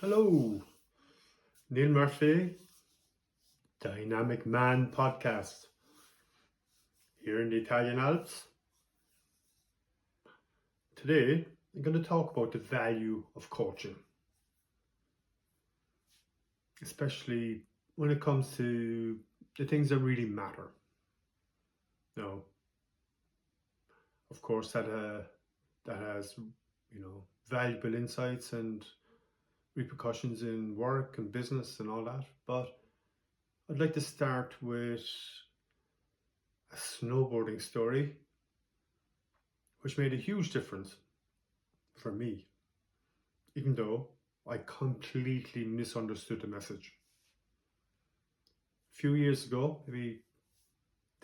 Hello, Neil Murphy, Dynamic Man podcast here in the Italian Alps. Today, I'm going to talk about the value of coaching, especially when it comes to the things that really matter. Now, of course, that has valuable insights and repercussions in work and business and all that. But I'd like to start with a snowboarding story, which made a huge difference for me, even though I completely misunderstood the message. A few years ago, maybe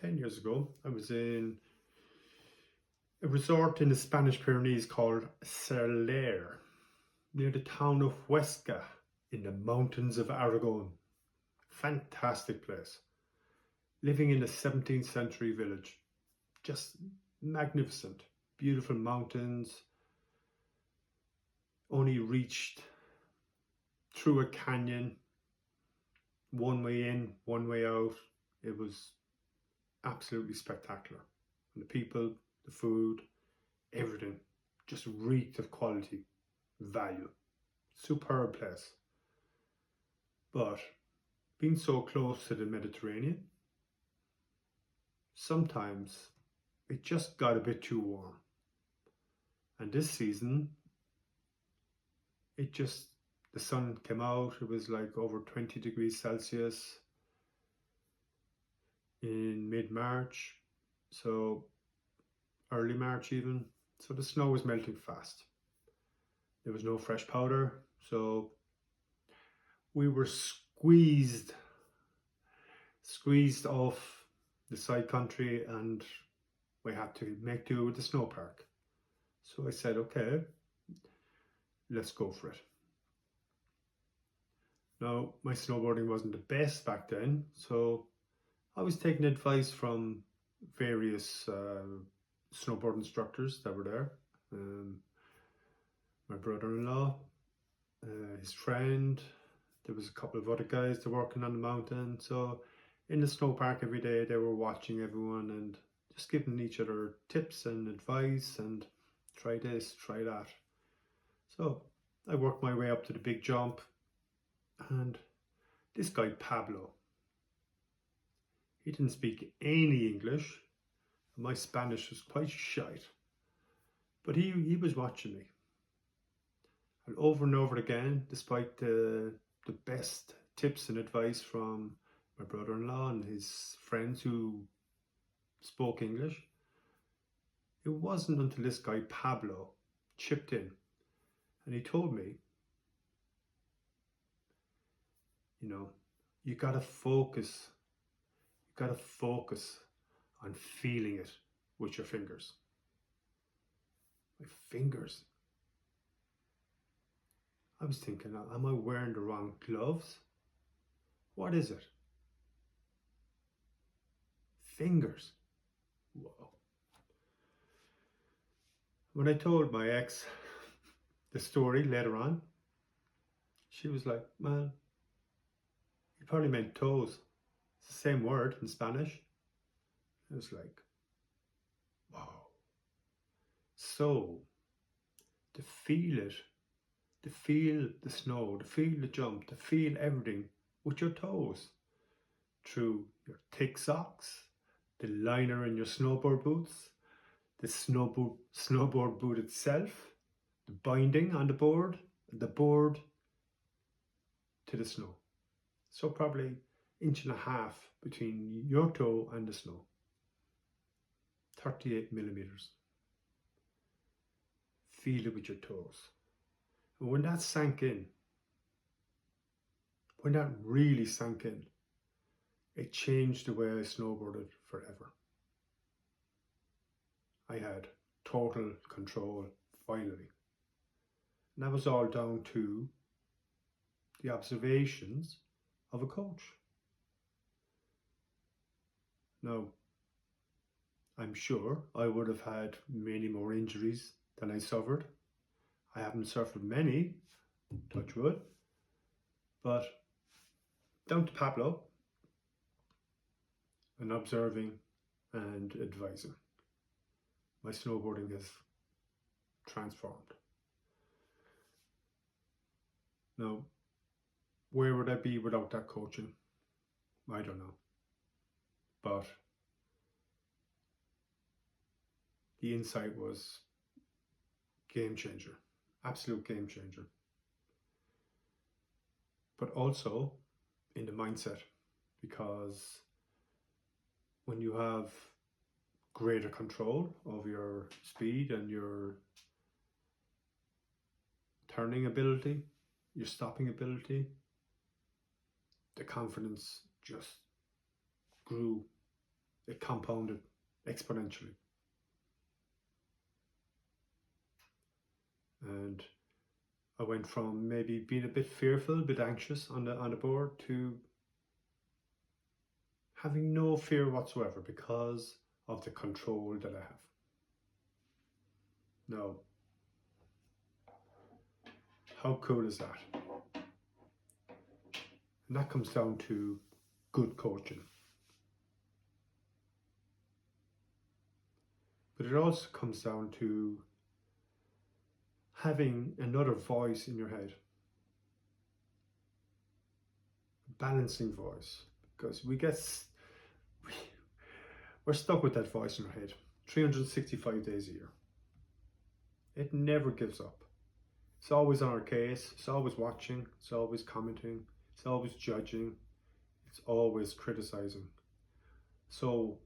10 years ago, I was in a resort in the Spanish Pyrenees called Cerler, near the town of Huesca in the mountains of Aragon. Fantastic place. Living in a 17th century village. Just magnificent. Beautiful mountains. Only reached through a canyon, one way in, one way out. It was absolutely spectacular. And the people, the food, everything just reeked of quality, value. Superb place. But being so close to the Mediterranean, sometimes it just got a bit too warm. And this season, the sun came out, it was like over 20 degrees Celsius in mid-March, so early March even. So the snow was melting fast. There was no fresh powder, so we were squeezed off the side country, and we had to make do with the snow park. So I said, okay, let's go for it. Now, my snowboarding wasn't the best back then, so I was taking advice from various snowboard instructors that were there. My brother-in-law, his friend, there was a couple of other guys that were working on the mountain. So in the snow park every day, they were watching everyone and just giving each other tips and advice and try this, try that. So I worked my way up to the big jump, and this guy Pablo, he didn't speak any English. My Spanish was quite shite, but he was watching me. And over again, despite the best tips and advice from my brother-in-law and his friends who spoke English, it wasn't until this guy Pablo chipped in and he told me, you gotta focus on feeling it with your fingers. My fingers. I was thinking, am I wearing the wrong gloves? What is it? Fingers. Whoa. When I told my ex the story later on, she was like, man, you probably meant toes. It's the same word in Spanish. It was like, wow. So, to feel it, to feel the snow, to feel the jump, to feel everything with your toes, through your thick socks, the liner in your snowboard boots, the snowboard boot itself, the binding on the board to the snow. So probably 1.5 inches between your toe and the snow. 38 millimeters. Feel it with your toes. And when that sank in, when that really sank in, it changed the way I snowboarded forever. I had total control finally. And that was all down to the observations of a coach. Now, I'm sure I would have had many more injuries than I suffered. I haven't suffered many, touch wood, But down to Pablo and observing and advising, my snowboarding has transformed. Now, where would I be without that coaching? I don't know. But the insight was game changer, absolute game changer. But also in the mindset, because when you have greater control of your speed and your turning ability, your stopping ability, the confidence just grew. It compounded exponentially. And I went from maybe being a bit fearful, a bit anxious on the board to having no fear whatsoever because of the control that I have. Now, how cool is that? And that comes down to good coaching. But it also comes down to having another voice in your head, a balancing voice, because we're stuck with that voice in our head 365 days a year. It never gives up. It's always on our case, it's always watching, it's always commenting, it's always judging, it's always criticizing. So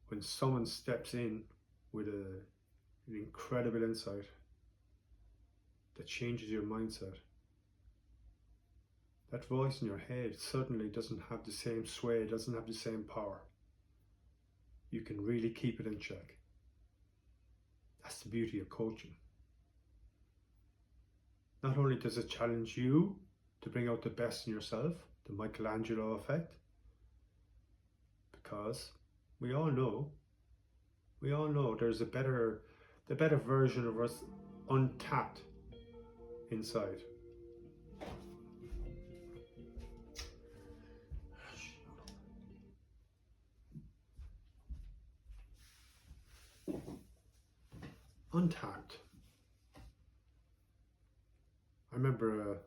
when someone steps in with an incredible insight that changes your mindset, that voice in your head suddenly doesn't have the same sway, doesn't have the same power. You can really keep it in check. That's the beauty of coaching. Not only does it challenge you to bring out the best in yourself, the Michelangelo effect, because we all know there's the better version of us untapped inside. Untapped. I remember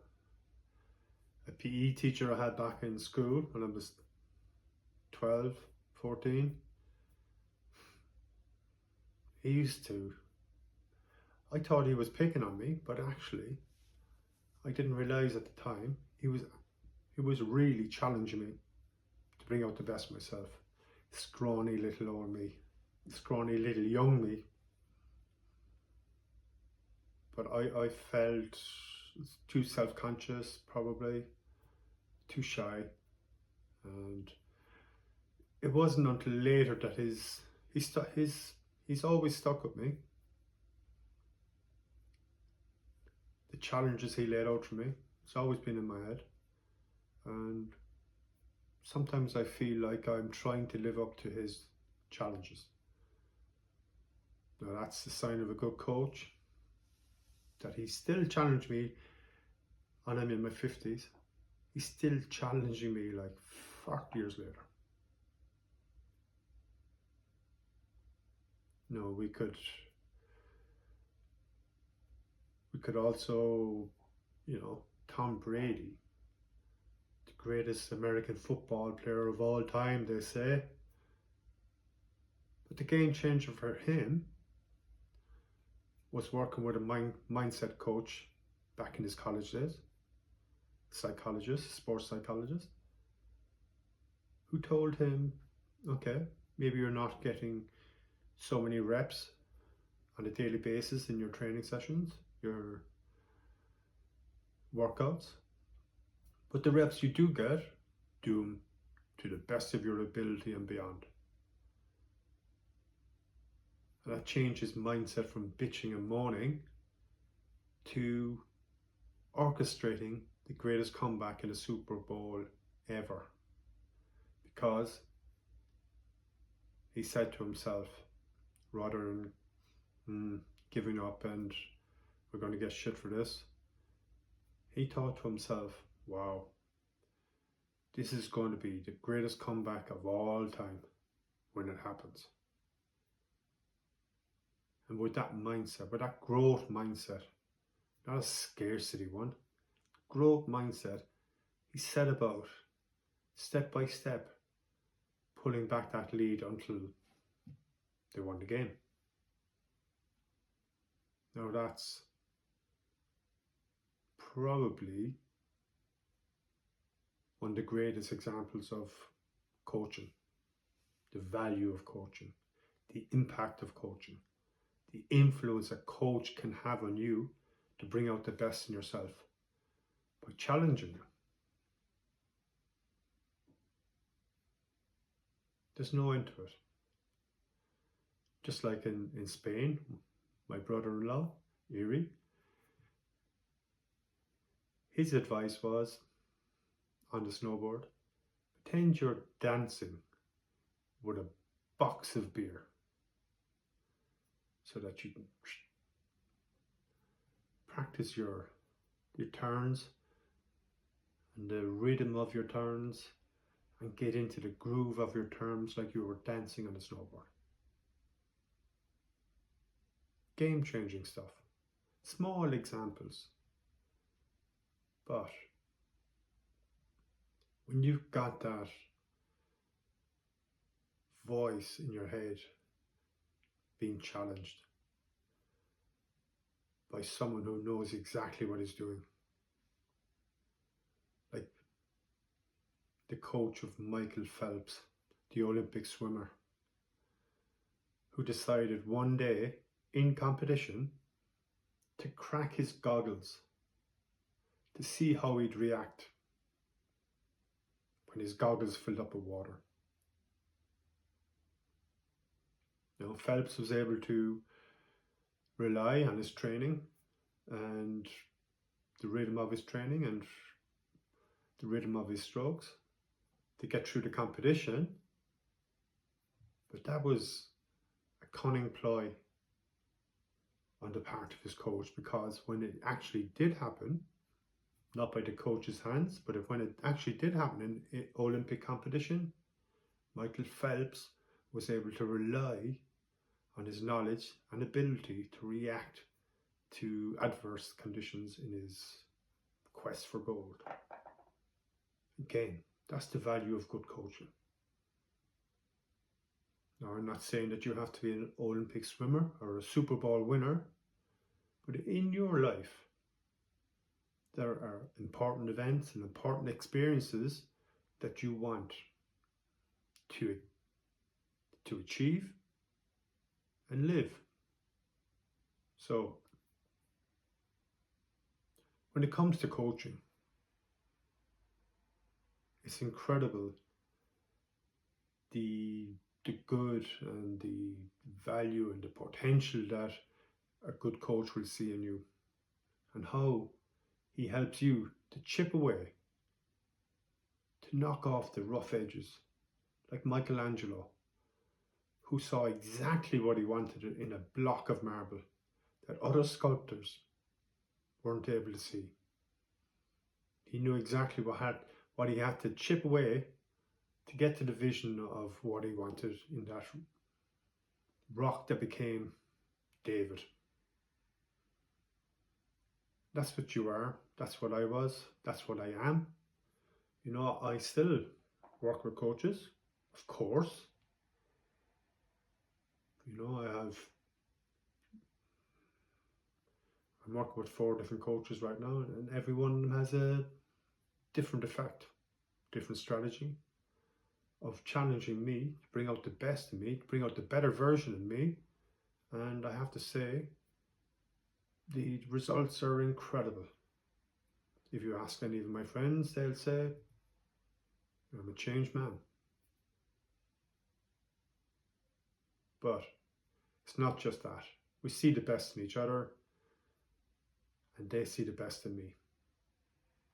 a PE teacher I had back in school when I was 12, 14. I thought he was picking on me, but actually I didn't realize at the time he was really challenging me to bring out the best of myself. Scrawny little old me, scrawny little young me. But I felt too self-conscious, probably too shy, and it wasn't until later that he's always stuck with me. The challenges he laid out for me, it's always been in my head, and sometimes I feel like I'm trying to live up to his challenges. Now that's the sign of a good coach, that he still challenged me, and I'm in my 50s. He's still challenging me like 40 years later. No, we could also, Tom Brady, the greatest American football player of all time, they say. But the game changer for him was working with a mindset coach back in his college days, sports psychologist, who told him, okay, maybe you're not getting so many reps on a daily basis in your training sessions, your workouts, but the reps you do get, do them to the best of your ability and beyond. And that changed his mindset from bitching and moaning to orchestrating the greatest comeback in a Super Bowl ever. Because he said to himself, rather than giving up and we're going to get shit for this, he thought to himself, wow, this is going to be the greatest comeback of all time when it happens. And with that mindset, with that growth mindset, not a scarcity one, growth mindset, he set about step by step pulling back that lead until they won the game. Now that's probably one of the greatest examples of coaching, the value of coaching, the impact of coaching, the influence a coach can have on you to bring out the best in yourself by challenging you. There's no end to it. Just like in Spain, my brother-in-law, Erie, his advice was on the snowboard, pretend you're dancing with a box of beer so that you can practice your turns and the rhythm of your turns and get into the groove of your turns like you were dancing on a snowboard. Game-changing stuff. Small examples. But when you've got that voice in your head being challenged by someone who knows exactly what he's doing, like the coach of Michael Phelps, the Olympic swimmer, who decided one day in competition to crack his goggles to see how he'd react when his goggles filled up with water. Now, Phelps was able to rely on his training and the rhythm of his training and the rhythm of his strokes to get through the competition, but that was a cunning ploy on the part of his coach, because when it actually did happen, not by the coach's hands, but when it actually did happen in Olympic competition, Michael Phelps was able to rely on his knowledge and ability to react to adverse conditions in his quest for gold. Again, that's the value of good coaching. Now, I'm not saying that you have to be an Olympic swimmer or a Super Bowl winner, but in your life, there are important events and important experiences that you want to achieve and live. So, when it comes to coaching, it's incredible the good and the value and the potential that a good coach will see in you, and how he helps you to chip away, to knock off the rough edges, like Michelangelo, who saw exactly what he wanted in a block of marble that other sculptors weren't able to see. He knew exactly what he had to chip away to get to the vision of what he wanted in that rock that became David. That's what you are. That's what I was. That's what I am. You know, I still work with coaches, of course. You know, I'm working with 4 different coaches right now, and every one of them has a different effect, different strategy of challenging me to bring out the best in me, to bring out the better version of me. And I have to say, the results are incredible. If you ask any of my friends, they'll say, I'm a changed man. But it's not just that. We see the best in each other, and they see the best in me.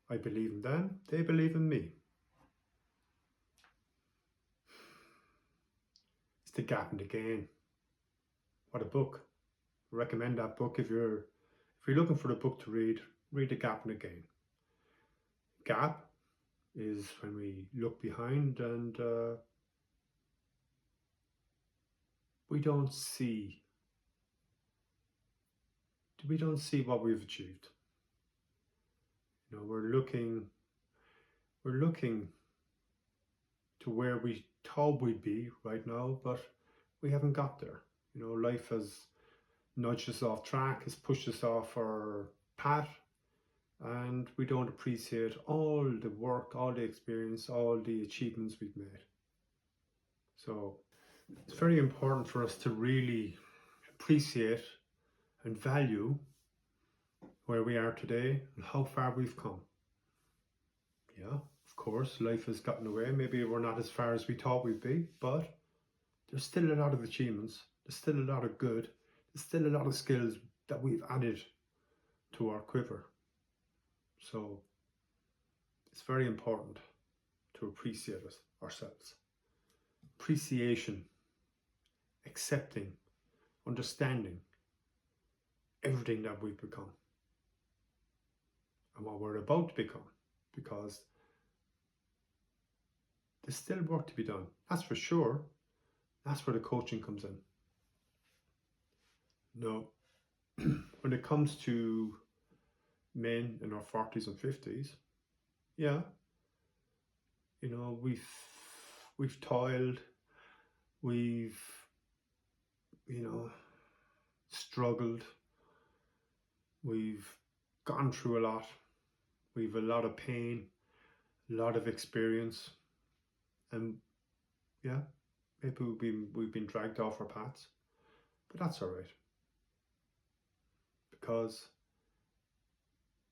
I believe in them, they believe in me. It's The Gap and the Gain. What a book. I recommend that book. If you're looking for a book to read The Gap and the Gain. Gap is when we look behind and we don't see what we've achieved. We're looking to where we thought we'd be right now, but we haven't got there. Life has nudged us off track, has pushed us off our path, and we don't appreciate all the work, all the experience, all the achievements we've made. So it's very important for us to really appreciate and value where we are today and how far we've come. Yeah, of course, life has gotten away. Maybe we're not as far as we thought we'd be, but there's still a lot of achievements. There's still a lot of good. There's still a lot of skills that we've added to our quiver. So it's very important to appreciate ourselves. Appreciation, accepting, understanding everything that we've become and what we're about to become, because there's still work to be done. That's for sure. That's where the coaching comes in. Now, when it comes to men in our 40s and 50s, yeah, we've toiled, we've struggled, we've gone through a lot, we've a lot of pain, a lot of experience, and yeah, maybe we've been dragged off our paths, but that's all right, because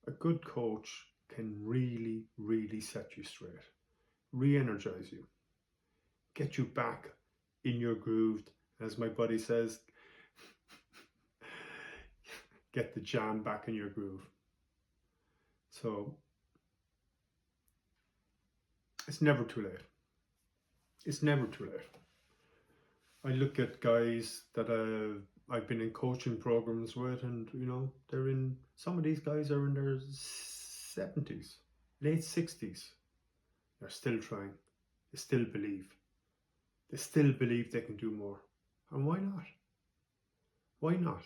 a good coach can really, really set you straight, re-energize you, get you back in your groove, as my buddy says, get the jam back in your groove. So it's never too late. It's never too late. I look at guys that I've been in coaching programs with, and some of these guys are in their 70s, late 60s. They're still trying. They still believe. They still believe they can do more. And why not? Why not?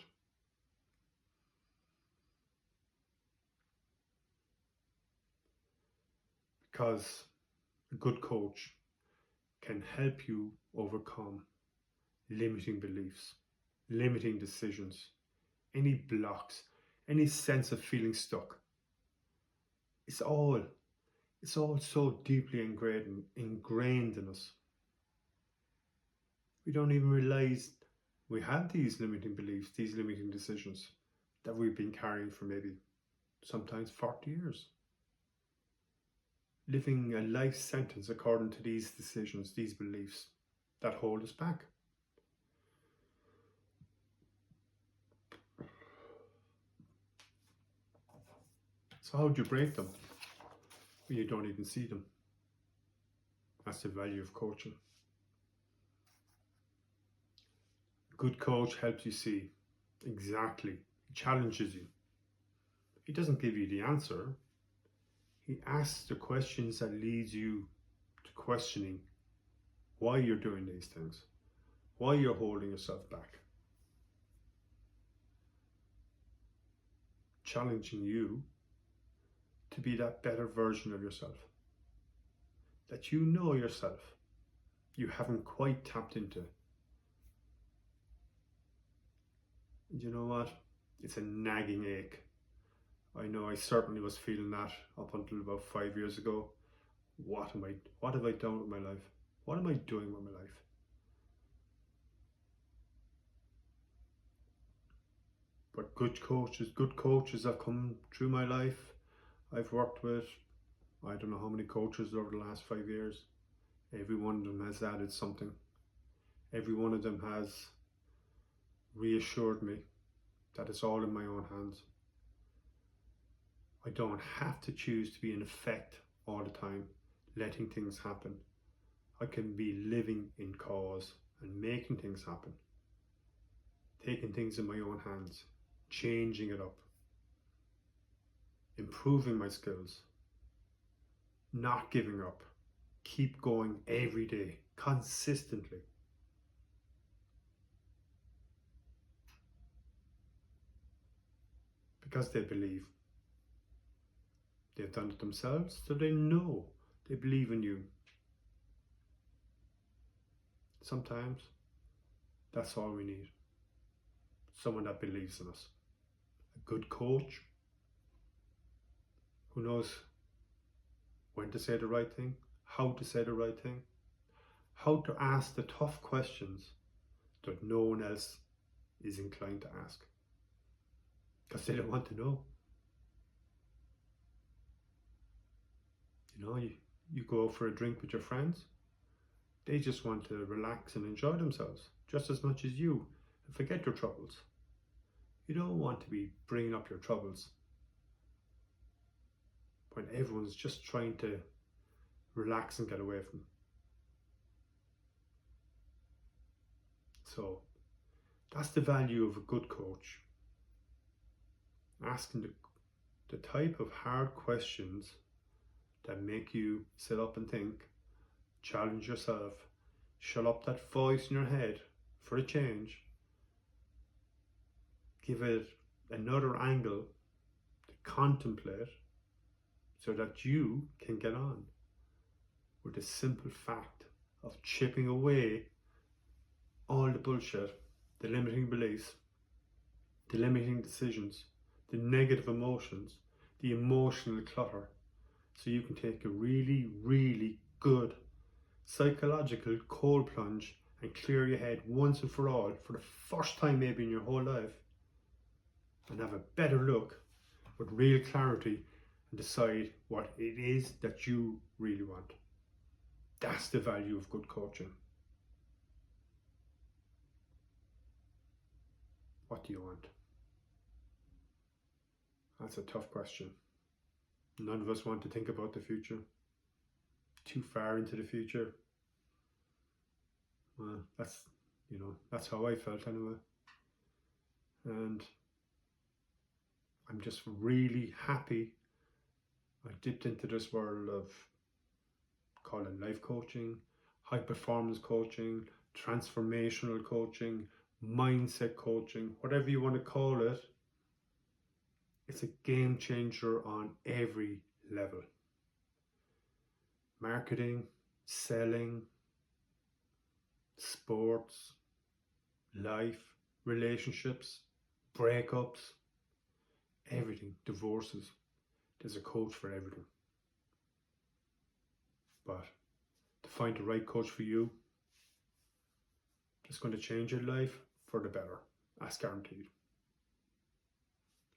Because a good coach can help you overcome limiting beliefs, limiting decisions, any blocks, any sense of feeling stuck. It's all so deeply ingrained in us. We don't even realize we have these limiting beliefs, these limiting decisions that we've been carrying for maybe sometimes 40 years. Living a life sentence according to these decisions, these beliefs that hold us back. So how do you break them when you don't even see them? That's the value of coaching. A good coach helps you see exactly, he challenges you. He doesn't give you the answer. He asks the questions that leads you to questioning why you're doing these things, why you're holding yourself back. Challenging you to be that better version of yourself. That you know yourself, you haven't quite tapped into. And you know what? It's a nagging ache. I know I certainly was feeling that up until about 5 years ago. What have I done with my life? What am I doing with my life? But good coaches have come through my life. I've worked with, I don't know how many coaches over the last 5 years. Every one of them has added something. Every one of them has reassured me that it's all in my own hands. I don't have to choose to be in effect all the time, letting things happen. I can be living in cause and making things happen. Taking things in my own hands, changing it up, improving my skills, not giving up. Keep going every day, consistently. Because they believe. They've done it themselves, so they know. They believe in you. Sometimes that's all we need. Someone that believes in us. A good coach who knows when to say the right thing, how to say the right thing, how to ask the tough questions that no one else is inclined to ask because they don't want to know. You know, you go out for a drink with your friends, they just want to relax and enjoy themselves just as much as you and forget your troubles. You don't want to be bringing up your troubles when everyone's just trying to relax and get away from them. So that's the value of a good coach. Asking the type of hard questions that make you sit up and think, challenge yourself, shut up that voice in your head for a change, give it another angle to contemplate so that you can get on with the simple fact of chipping away all the bullshit, the limiting beliefs, the limiting decisions, the negative emotions, the emotional clutter, so you can take a really, really good psychological cold plunge and clear your head once and for all, for the first time maybe in your whole life, and have a better look with real clarity and decide what it is that you really want. That's the value of good coaching. What do you want? That's a tough question. None of us want to think about the future. Too far into the future. Well, that's how I felt anyway. And I'm just really happy I dipped into this world of, call it life coaching, high performance coaching, transformational coaching, mindset coaching, whatever you want to call it. It's a game changer on every level. Marketing, selling, sports, life, relationships, breakups, everything, divorces. There's a coach for everything. But to find the right coach for you, it's going to change your life for the better. That's guaranteed.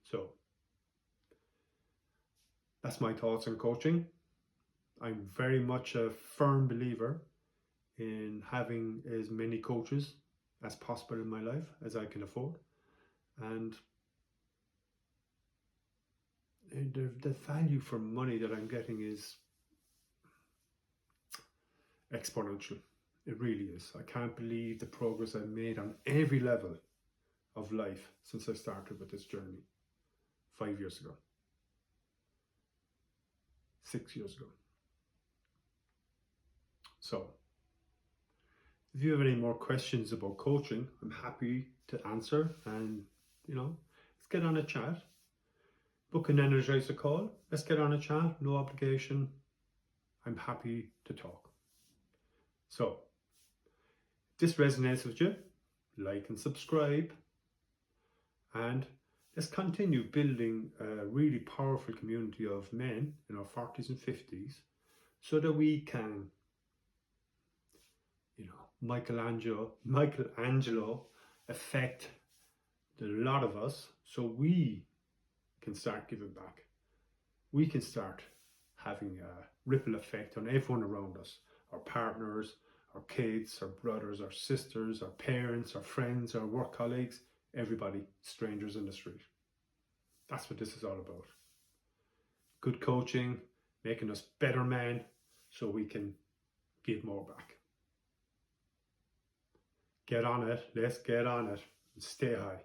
So that's my thoughts on coaching. I'm very much a firm believer in having as many coaches as possible in my life as I can afford. And the value for money that I'm getting is exponential. It really is. I can't believe the progress I've made on every level of life since I started with this journey 5 years ago, 6 years ago. So if you have any more questions about coaching, I'm happy to answer, and let's get on a chat. Book an energizer call. Let's get on a chat. No obligation. I'm happy to talk. So if this resonates with you, like and subscribe, and let's continue building a really powerful community of men in our 40s and 50s so that we can, Michelangelo affect a lot of us, so we can start giving back. We can start having a ripple effect on everyone around us, our partners, our kids, our brothers, our sisters, our parents, our friends, our work colleagues, everybody, strangers in the street. That's what this is all about. Good coaching, making us better men so we can give more back. Get on it. Let's get on it. Stay high.